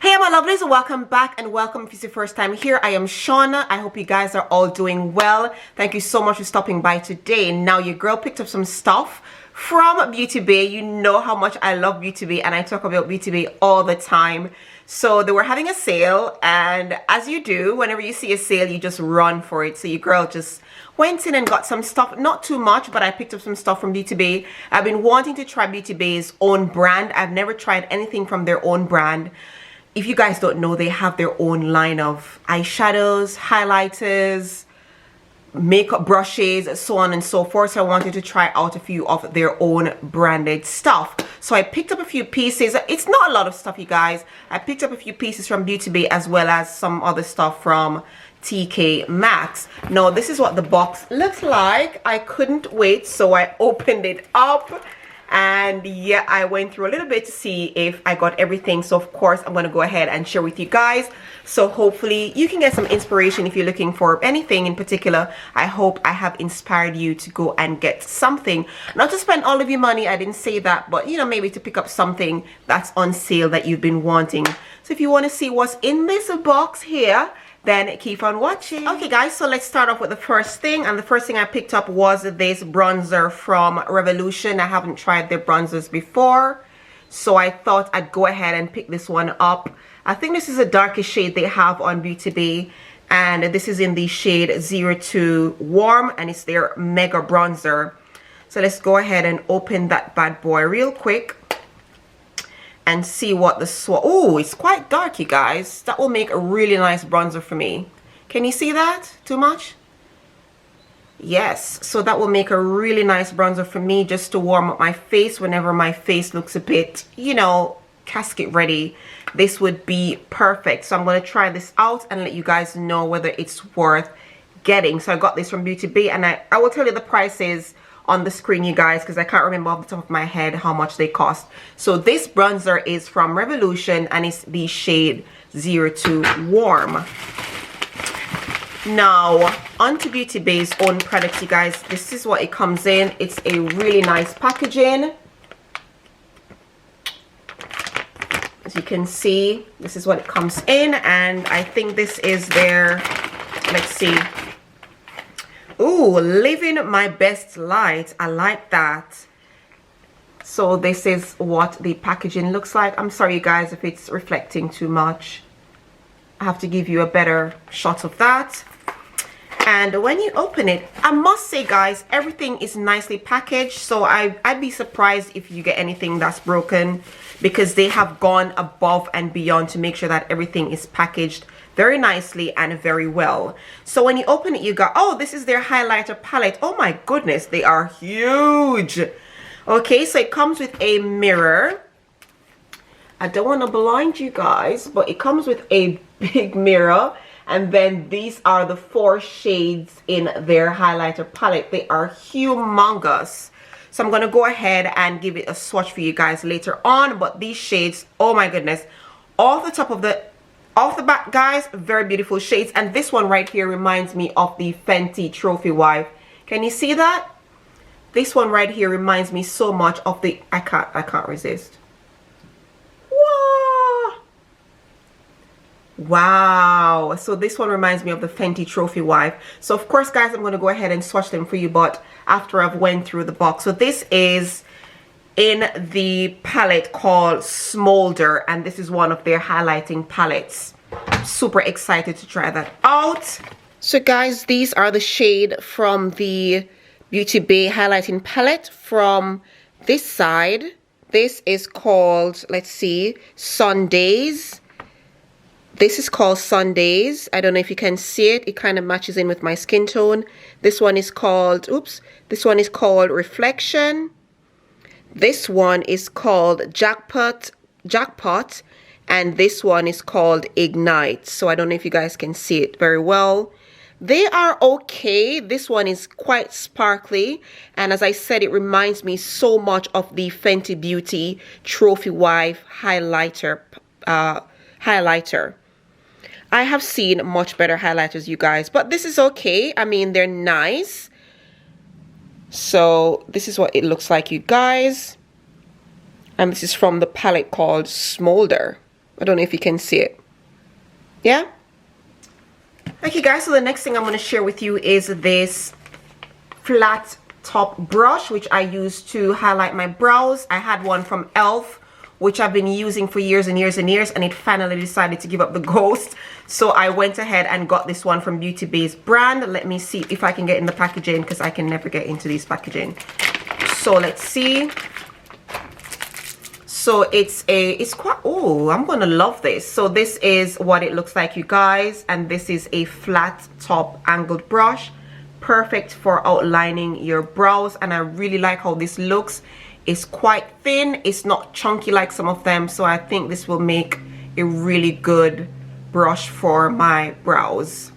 Hey my lovelies, welcome back and welcome if it's your first time here. I am Shauna. I hope you guys are all doing well. Thank you so much for stopping by today. Now your girl picked up some stuff from Beauty Bay. You know how much I love Beauty Bay and I talk about Beauty Bay all the time. So they were having a sale, and as you do, whenever you see a sale, you just run for it. So your girl just went in and got some stuff, not too much, but I picked up some stuff from Beauty Bay. I've been wanting to try Beauty Bay's own brand. I've never tried anything from their own brand. If you guys don't know, they have their own line of eyeshadows, highlighters, makeup brushes, so on and so forth. So I wanted to try out a few of their own branded stuff. So I picked up a few pieces. It's not a lot of stuff, you guys. I picked up a few pieces from Beauty Bay as well as some other stuff from TK Maxx. Now this is what the box looks like. I couldn't wait, so I opened it up. And yeah, I went through a little bit to see if I got everything. So of course I'm going to go ahead and share with you guys. So hopefully you can get some inspiration if you're looking for anything in particular. I hope I have inspired you to go and get something. Not to spend all of your money, I didn't say that, but you know, maybe to pick up something that's on sale that you've been wanting. So if you want to see what's in this box here, then keep on watching. Okay guys, so let's start off with the first thing, and the first thing I picked up was this bronzer from Revolution. I haven't tried their bronzers before, so I thought I'd go ahead and pick this one up. I think this is a darkest shade they have on Beauty Bay, and this is in the shade 02 Warm, and it's their mega bronzer. So let's go ahead and open that bad boy real quick and see what the swatch. Oh, it's quite dark, you guys. That will make a really nice bronzer for me. Can you see that? Too much? Yes, so that will make a really nice bronzer for me, just to warm up my face whenever my face looks a bit, you know, casket ready. This would be perfect. So I'm going to try this out and let you guys know whether it's worth getting. So I got this from Beauty Bay, and I will tell you the prices on the screen, you guys, because I can't remember off the top of my head how much they cost. So this bronzer is from Revolution, and it's the shade 02 Warm. Now onto Beauty Bay's own products, you guys. This is what it comes in. It's a really nice packaging. As you can see, this is what it comes in, and I think this is their, let's see. Ooh, living my best light. I like that. So this is what the packaging looks like. I'm sorry you guys if it's reflecting too much. I have to give you a better shot of that. And when you open it, I must say guys, everything is nicely packaged. So I'd be surprised if you get anything that's broken, because they have gone above and beyond to make sure that everything is packaged very nicely and very well. So when you open it, you got, oh, this is their highlighter palette. Oh my goodness, they are huge. Okay, so it comes with a mirror. I don't want to blind you guys, but it comes with a big mirror. And then these are the 4 shades in their highlighter palette. They are humongous. So I'm going to go ahead and give it a swatch for you guys later on. But these shades, oh my goodness, off the back, guys, very beautiful shades. And this one right here reminds me of the Fenty Trophy Wife. Can you see that? This one right here reminds me so much of the, I can't resist. Whoa. Wow. So this one reminds me of the Fenty Trophy Wife. So of course guys, I'm going to go ahead and swatch them for you, but after I've went through the box. So this is in the palette called Smolder, and this is one of their highlighting palettes. Super excited to try that out. So guys, these are the shade from the Beauty Bay highlighting palette. From this side, this is called, let's see, Sundays. This is called Sundays. I don't know if you can see it. It kind of matches in with my skin tone. This one is called, oops, this one is called Reflection. This one is called Jackpot, and this one is called Ignite. So I don't know if you guys can see it very well. They are okay. This one is quite sparkly, and as I said, it reminds me so much of the Fenty Beauty Trophy Wife highlighter. I have seen much better highlighters, you guys, but this is okay. I mean, they're nice. So this is what it looks like, you guys. And this is from the palette called Smolder. I don't know if you can see it. Yeah? Okay guys, so the next thing I'm going to share with you is this flat top brush, which I use to highlight my brows. I had one from e.l.f., which I've been using for years and years and years, and it finally decided to give up the ghost. So I went ahead and got this one from Beauty Bay's brand. Let me see if I can get in the packaging, because I can never get into these packaging. So let's see. So it's quite, oh, I'm gonna love this. So this is what it looks like, you guys, and this is a flat top angled brush, perfect for outlining your brows, and I really like how this looks. It's quite thin, it's not chunky like some of them, so I think this will make a really good brush for my brows.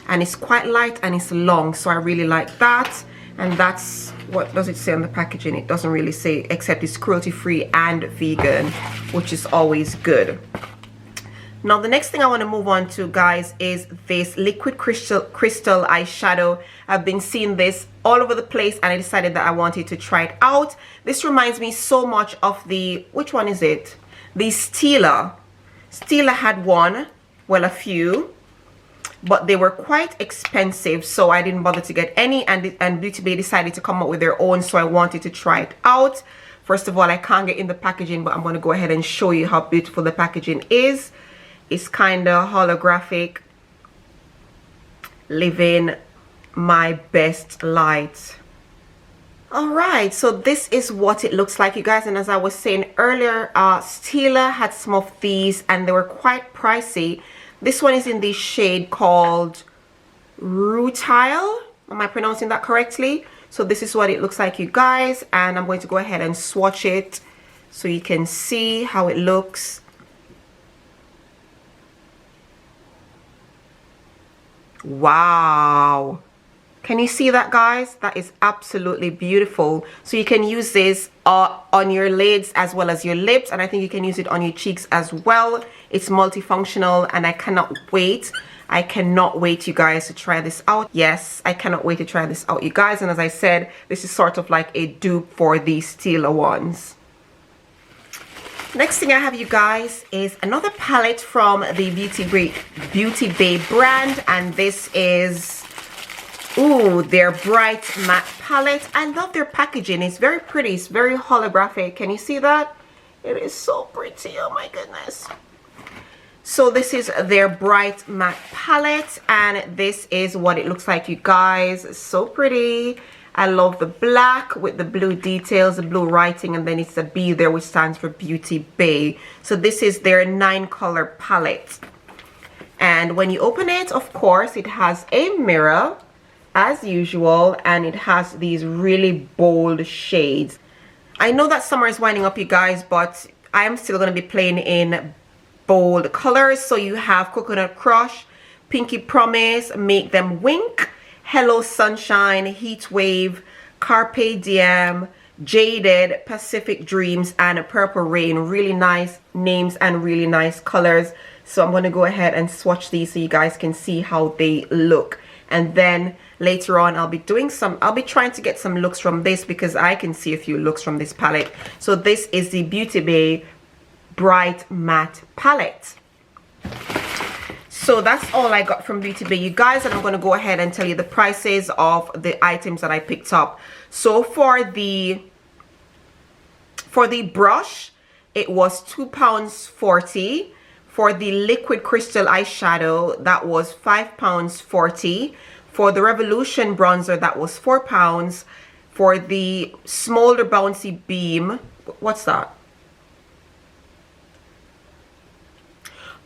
And it's quite light and it's long, so I really like that. And that's, what does it say on the packaging? It doesn't really say, except it's cruelty free and vegan, which is always good. Now the next thing I want to move on to, guys, is this liquid crystal eyeshadow. I've been seeing this all over the place and I decided that I wanted to try it out. This reminds me so much of the, which one is it? The Stila. Stila had one, well, a few, but they were quite expensive, so I didn't bother to get any, and Beauty Bay decided to come up with their own, so I wanted to try it out. First of all, I can't get in the packaging, but I'm going to go ahead and show you how beautiful the packaging is. It's kind of holographic, living my best light. Alright, so this is what it looks like, you guys, and as I was saying earlier, Stila had some of these and they were quite pricey. This one is in the shade called Rutile. Am I pronouncing that correctly? So this is what it looks like, you guys, and I'm going to go ahead and swatch it so you can see how it looks. Wow, can you see that, guys? That is absolutely beautiful. So you can use this on your lids as well as your lips, and I think you can use it on your cheeks as well. It's multifunctional and I cannot wait. I cannot wait, you guys, to try this out. Yes, I cannot wait to try this out, you guys. And as I said, this is sort of like a dupe for the Stila ones. Next thing I have, you guys, is another palette from the Beauty Bay brand, and this is, ooh, their bright matte palette. I love their packaging. It's very pretty. It's very holographic. Can you see that? It is so pretty. Oh my goodness. So this is their bright matte palette, and this is what it looks like, you guys. So pretty. I love the black with the blue details, the blue writing, and then it's a B there, which stands for Beauty Bay. So this is their 9-color palette. And when you open it, of course, it has a mirror as usual, and it has these really bold shades. I know that summer is winding up, you guys, but I am still going to be playing in bold colors. So you have Coconut Crush, Pinky Promise, Make Them Wink, Hello Sunshine, Heat Wave, Carpe Diem, Jaded, Pacific Dreams, and Purple Rain. Really nice names and really nice colors. So I'm going to go ahead and swatch these so you guys can see how they look. And then later on I'll be trying to get some looks from this, because I can see a few looks from this palette. So this is the Beauty Bay Bright Matte Palette. So that's all I got from Beauty Bay, you guys, and I'm going to go ahead and tell you the prices of the items that I picked up. So for the brush, it was £2.40. For the liquid crystal eyeshadow, that was £5.40. For the Revolution bronzer, that was £4. For the Smolder Bouncy Beam, what's that?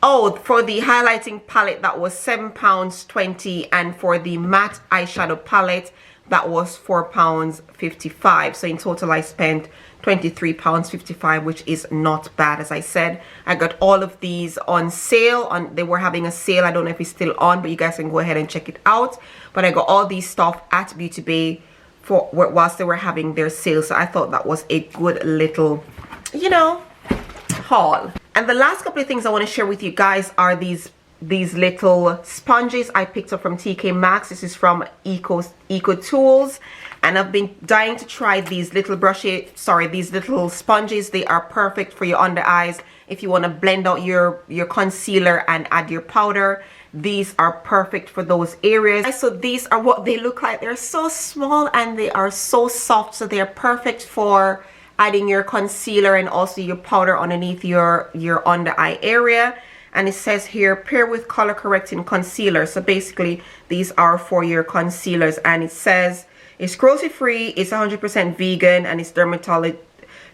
Oh, for the highlighting palette, that was £7.20, and for the matte eyeshadow palette, that was £4.55. So in total, I spent £23.55, which is not bad. As I said, I got all of these on sale. They were having a sale. I don't know if it's still on, but you guys can go ahead and check it out. But I got all these stuff at Beauty Bay whilst they were having their sale. So I thought that was a good little, you know, haul. And the last couple of things I want to share with you guys are these these little sponges I picked up from TK Maxx. This is from Eco Tools, and I've been dying to try these little these little sponges. They are perfect for your under eyes if you want to blend out your concealer and add your powder. These are perfect for those areas. So these are what they look like. They're so small and they are so soft, so they're perfect for adding your concealer and also your powder underneath your under eye area. And it says here, pair with color correcting concealer. So basically these are for your concealers, and it says it's cruelty free, it's 100% vegan, and it's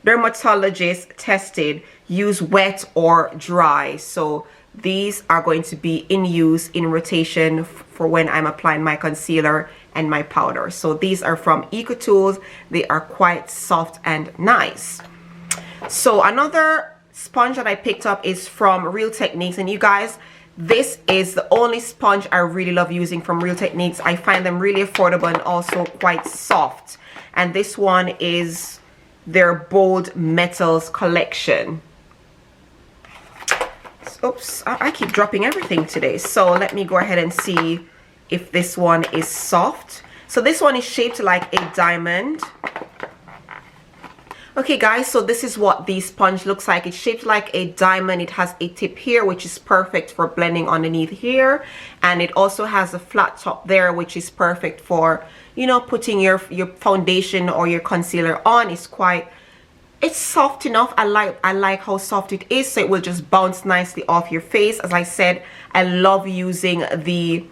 dermatologist tested. Use wet or dry. So these are going to be in use in rotation for when I'm applying my concealer and my powder. So these are from Eco Tools. They are quite soft and nice. So another sponge that I picked up is from Real Techniques, and you guys, this is the only sponge I really love using from Real Techniques. I find them really affordable and also quite soft. And this one is their Bold Metals collection. Oops, I keep dropping everything today. So let me go ahead and see if this one is soft. So this one is shaped like a diamond. Okay guys, so this is what the sponge looks like. It's shaped like a diamond. It has a tip here, which is perfect for blending underneath here, and it also has a flat top there, which is perfect for, you know, putting your foundation or your concealer on. It's soft enough. I like how soft it is, so it will just bounce nicely off your face. As I said, I love using the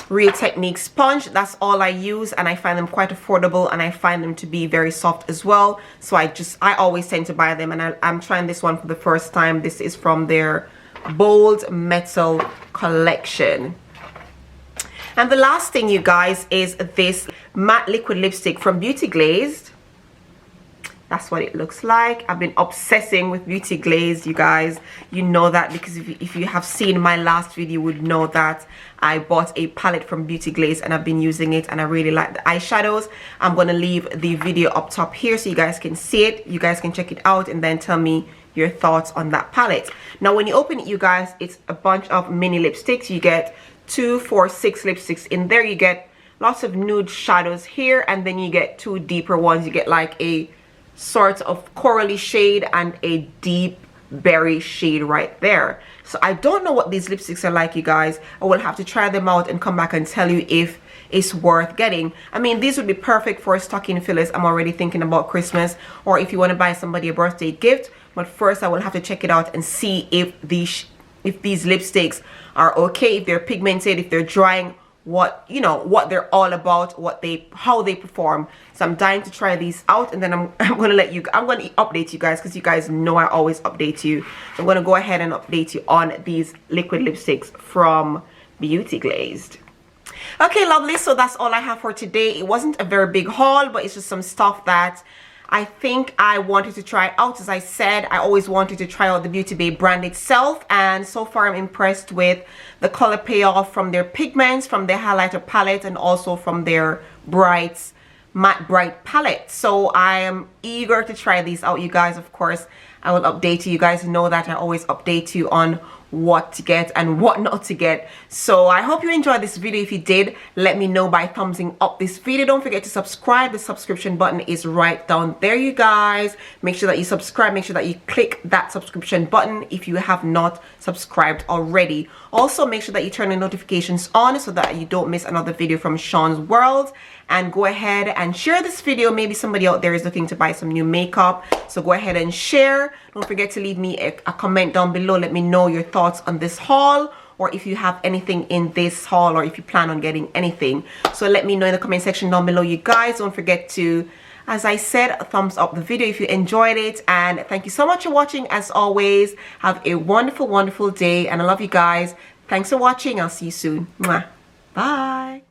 Real Techniques sponge. That's all I use, and I find them quite affordable, and I find them to be very soft as well. So I always tend to buy them, and I'm trying this one for the first time. This is from their Bold Metal collection. And the last thing, you guys, is this matte liquid lipstick from Beauty Glazed. That's what it looks like. I've been obsessing with Beauty Glazed, you guys. You know that because if you have seen my last video, you would know that I bought a palette from Beauty Glazed and I've been using it, and I really like the eyeshadows. I'm going to leave the video up top here so you guys can see it. You guys can check it out and then tell me your thoughts on that palette. Now when you open it, you guys, it's a bunch of mini lipsticks. You get 2, 4, 6 lipsticks in there. You get lots of nude shadows here, and then you get 2 deeper ones. You get like a sort of corally shade and a deep berry shade right there. So I don't know what these lipsticks are like, you guys. I will have to try them out and come back and tell you if it's worth getting. I mean, these would be perfect for stocking fillers. I'm already thinking about Christmas, or if you want to buy somebody a birthday gift. But first I will have to check it out and see if these lipsticks are okay, if they're pigmented, if they're drying, what they're all about, how they perform. So I'm dying to try these out, and then I'm going to update you guys, because you guys know I always update you. So I'm going to go ahead and update you on these liquid lipsticks from Beauty Glazed. Okay, lovely, so that's all I have for today. It wasn't a very big haul, but it's just some stuff that I think I wanted to try out. As I said, I always wanted to try out the Beauty Bay brand itself, and so far I'm impressed with the color payoff from their pigments, from their highlighter palette, and also from their matte bright palette. So I am eager to try these out, you guys. Of course, I will update you. You guys know that I always update you on what to get and what not to get. So I hope you enjoyed this video. If you did, let me know by thumbsing up this video. Don't forget to subscribe. The subscription button is right down there, you guys. Make sure that you subscribe. Make sure that you click that subscription button if you have not subscribed already. Also, make sure that you turn the notifications on so that you don't miss another video from Shaunz World. And go ahead and share this video. Maybe somebody out there is looking to buy some new makeup, so go ahead and share. Don't forget to leave me a comment down below. Let me know your thoughts on this haul, or if you have anything in this haul, or if you plan on getting anything. So let me know in the comment section down below, you guys. Don't forget to, as I said, thumbs up the video if you enjoyed it. And thank you so much for watching. As always, have a wonderful day, and I love you guys. Thanks for watching. I'll see you soon. Mwah. Bye.